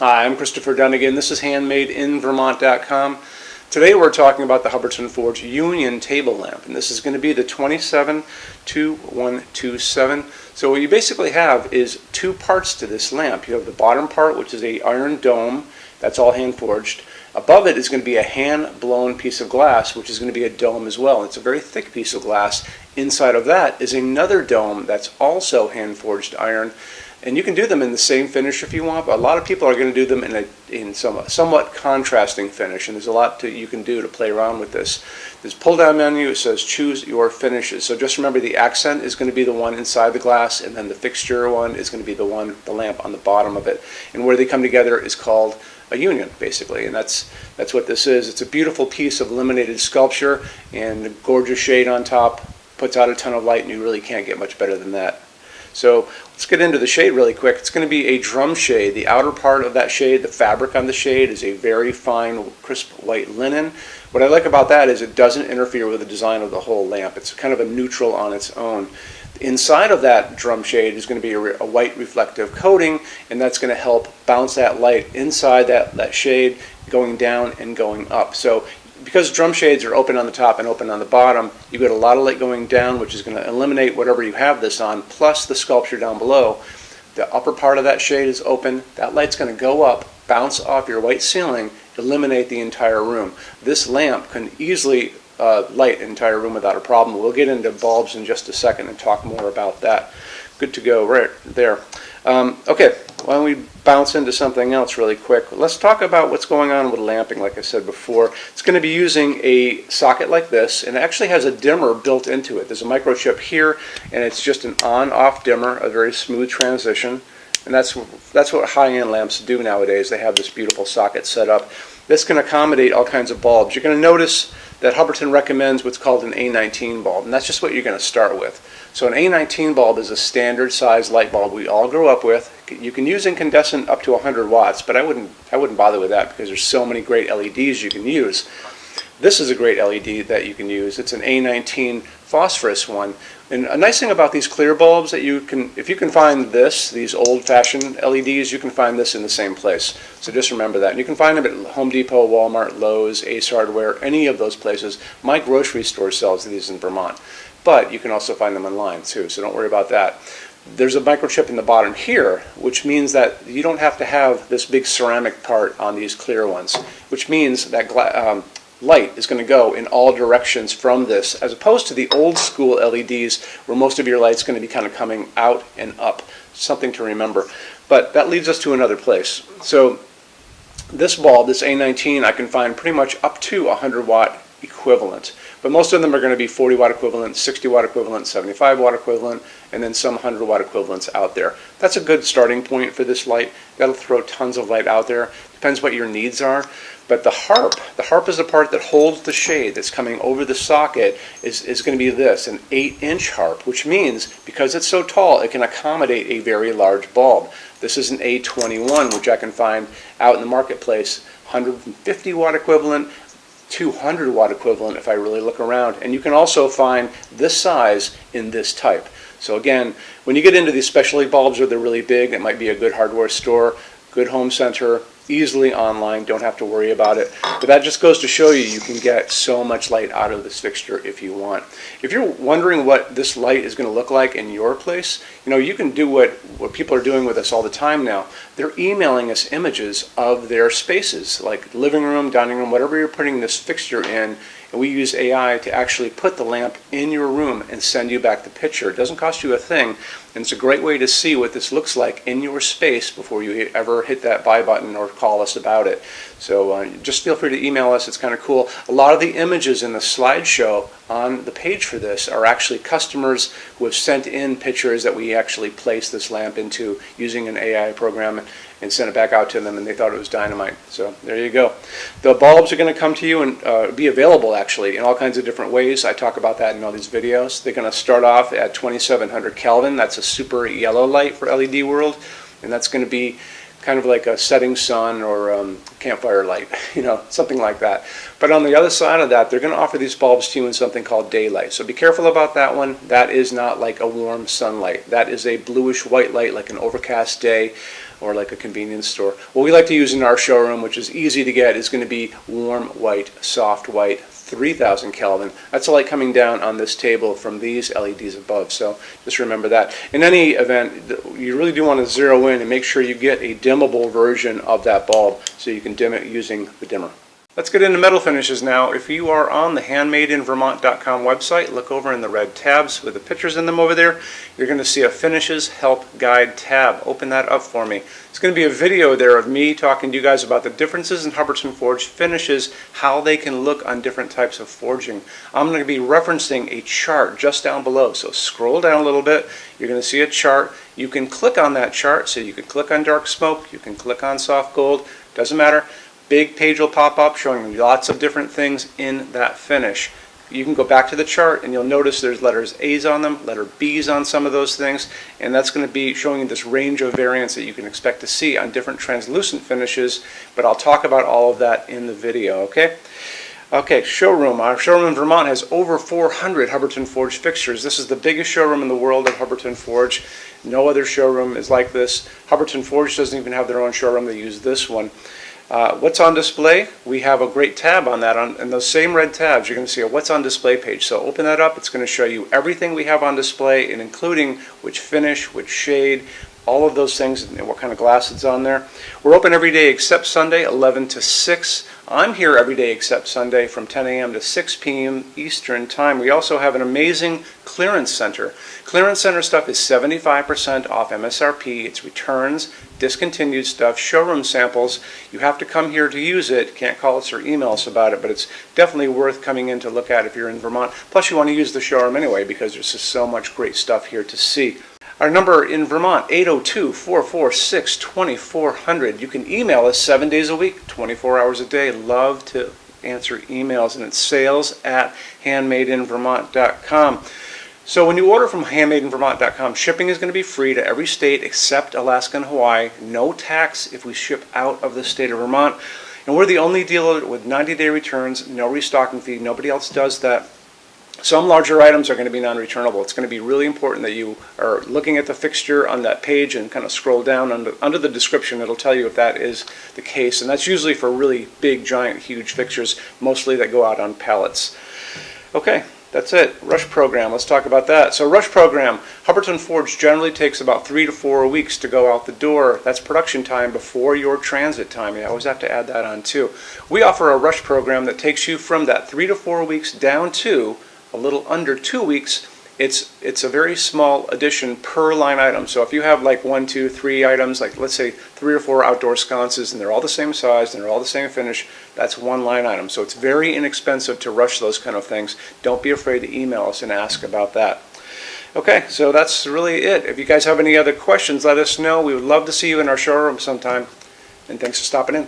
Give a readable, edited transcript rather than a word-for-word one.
Hi, I'm Christopher Dunnigan. This is HandmadeInVermont.com. Today we're talking about the Hubbardton Forge Union table lamp, and this is going to be the 272127. So what you basically have is two parts to this lamp. You have the bottom part, which is a iron dome. That's all hand forged. Above it is going to be a hand blown piece of glass, which is going to be a dome as well. It's a very thick piece of glass. Inside of that is another dome that's also hand forged iron. And you can do them in the same finish if you want, but a lot of people are going to do them in some somewhat contrasting finish, and there's a lot you can do to play around with this. This pull-down menu, it says choose your finishes. So just remember the accent is going to be the one inside the glass, and then the fixture one is going to be the lamp on the bottom of it. And where they come together is called a union, basically, and that's what this is. It's a beautiful piece of laminated sculpture, and a gorgeous shade on top, puts out a ton of light, and you really can't get much better than that. So let's get into the shade really quick. It's going to be a drum shade. The outer part of that shade, the fabric on the shade, is a very fine, crisp white linen. What I like about that is it doesn't interfere with the design of the whole lamp. It's kind of a neutral on its own. Inside of that drum shade is going to be a white reflective coating, and that's going to help bounce that light inside that shade, going down and going up. So because drum shades are open on the top and open on the bottom, you get a lot of light going down, which is going to eliminate whatever you have this on, plus the sculpture down below. The upper part of that shade is open. That light's going to go up, bounce off your white ceiling, eliminate the entire room. This lamp can easily light an entire room without a problem. We'll get into bulbs in just a second and talk more about that. Good to go right there. Okay, why don't we bounce into something else really quick. Let's talk about what's going on with lamping. Like I said before, it's going to be using a socket like this, and it actually has a dimmer built into it. There's a microchip here, and it's just an on-off dimmer, a very smooth transition, and that's what high-end lamps do nowadays. They have this beautiful socket set up. This can accommodate all kinds of bulbs. You're going to notice that Hubbardton recommends what's called an A19 bulb, and that's just what you're going to start with. So an A19 bulb is a standard size light bulb we all grew up with. You can use incandescent up to 100 watts, but I wouldn't bother with that because there's so many great LEDs you can use. This is a great LED that you can use. It's an A19 phosphorus one. And a nice thing about these clear bulbs that if you can find these old-fashioned LEDs, you can find this in the same place. So just remember that. And you can find them at Home Depot, Walmart, Lowe's, Ace Hardware, any of those places. My grocery store sells these in Vermont. But you can also find them online too, so don't worry about that. There's a microchip in the bottom here, which means that you don't have to have this big ceramic part on these clear ones, which means that light is going to go in all directions from this, as opposed to the old school LEDs where most of your light's going to be kind of coming out and up. Something to remember. But that leads us to another place. So this bulb, this A19, I can find pretty much up to 100 watt equivalent. But most of them are going to be 40 watt equivalent, 60 watt equivalent, 75 watt equivalent, and then some 100 watt equivalents out there. That's a good starting point for this light. That'll throw tons of light out there. Depends what your needs are. But the harp is the part that holds the shade that's coming over the socket, is going to be this, an 8-inch harp, which means because it's so tall, it can accommodate a very large bulb. This is an A21, which I can find out in the marketplace, 150 watt equivalent, 200 watt equivalent if I really look around. And you can also find this size in this type. So again, when you get into these specialty bulbs or they're really big, it might be a good hardware store, good home center, easily online, don't have to worry about it. But that just goes to show you can get so much light out of this fixture if you want. If you're wondering what this light is going to look like in your place, you can do what people are doing with us all the time now. They're emailing us images of their spaces, like living room, dining room, whatever you're putting this fixture in, and we use AI to actually put the lamp in your room and send you back the picture. It doesn't cost you a thing, and it's a great way to see what this looks like in your space before you ever hit that buy button or call us about it. So just feel free to email us. It's kind of cool. A lot of the images in the slideshow on the page for this are actually customers who have sent in pictures that we actually placed this lamp into using an AI program and sent it back out to them, and they thought it was dynamite. So there you go. The bulbs are going to come to you and be available actually in all kinds of different ways. I talk about that in all these videos. They're going to start off at 2700 Kelvin. That's a super yellow light for LED world, and that's going to be kind of like a setting sun or campfire light, something like that. But on the other side of that, they're going to offer these bulbs to you in something called daylight. So be careful about that one. That is not like a warm sunlight. That is a bluish white light, like an overcast day or like a convenience store. What we like to use in our showroom, which is easy to get, is going to be warm white, soft white, 3000 Kelvin. That's the light coming down on this table from these LEDs above, so just remember that. In any event, you really do want to zero in and make sure you get a dimmable version of that bulb so you can dim it using the dimmer. Let's get into metal finishes now. If you are on the HandmadeInVermont.com website, look over in the red tabs with the pictures in them over there. You're going to see a Finishes Help Guide tab. Open that up for me. It's going to be a video there of me talking to you guys about the differences in Hubbardton forged finishes, how they can look on different types of forging. I'm going to be referencing a chart just down below, so scroll down a little bit. You're going to see a chart. You can click on that chart, so you can click on dark smoke, you can click on soft gold, doesn't matter. Big page will pop up showing you lots of different things in that finish. You can go back to the chart and you'll notice there's letters A's on them, letter B's on some of those things, and that's going to be showing you this range of variants that you can expect to see on different translucent finishes, but I'll talk about all of that in the video, okay? Okay, showroom. Our showroom in Vermont has over 400 Hubbardton Forge fixtures. This is the biggest showroom in the world of Hubbardton Forge. No other showroom is like this. Hubbardton Forge doesn't even have their own showroom. They use this one. What's on display? We have a great tab on that. In those same red tabs, you're going to see a What's on Display page. So open that up. It's going to show you everything we have on display, and including which finish, which shade, all of those things, and what kind of glass it's on there. We're open every day except Sunday, 11 to 6. I'm here every day except Sunday from 10 a.m. to 6 p.m. Eastern Time. We also have an amazing clearance center. Clearance center stuff is 75% off MSRP. It's returns, discontinued stuff, showroom samples. You have to come here to use it. Can't call us or email us about it, but it's definitely worth coming in to look at if you're in Vermont. Plus you want to use the showroom anyway because there's just so much great stuff here to see. Our number in Vermont, 802-446-2400. You can email us 7 days a week, 24 hours a day. Love to answer emails, and it's sales@HandmadeInVermont.com. So when you order from HandmadeInVermont.com, shipping is going to be free to every state except Alaska and Hawaii. No tax if we ship out of the state of Vermont. And we're the only dealer with 90-day returns, no restocking fee. Nobody else does that. Some larger items are going to be non-returnable. It's going to be really important that you are looking at the fixture on that page and kind of scroll down under the description. It'll tell you if that is the case. And that's usually for really big, giant, huge fixtures, mostly that go out on pallets. Okay, that's it. Rush program. Let's talk about that. So rush program, Hubbardton Forge generally takes about 3 to 4 weeks to go out the door. That's production time before your transit time. You always have to add that on too. We offer a rush program that takes you from that 3 to 4 weeks down to a little under 2 weeks. It's a very small addition per line item. So if you have like 1, 2, 3 items, like let's say 3 or 4 outdoor sconces, and they're all the same size and they're all the same finish, that's one line item. So it's very inexpensive to rush those kind of things. Don't be afraid to email us and ask about that. Okay, so that's really it. If you guys have any other questions, let us know. We would love to see you in our showroom sometime. And thanks for stopping in.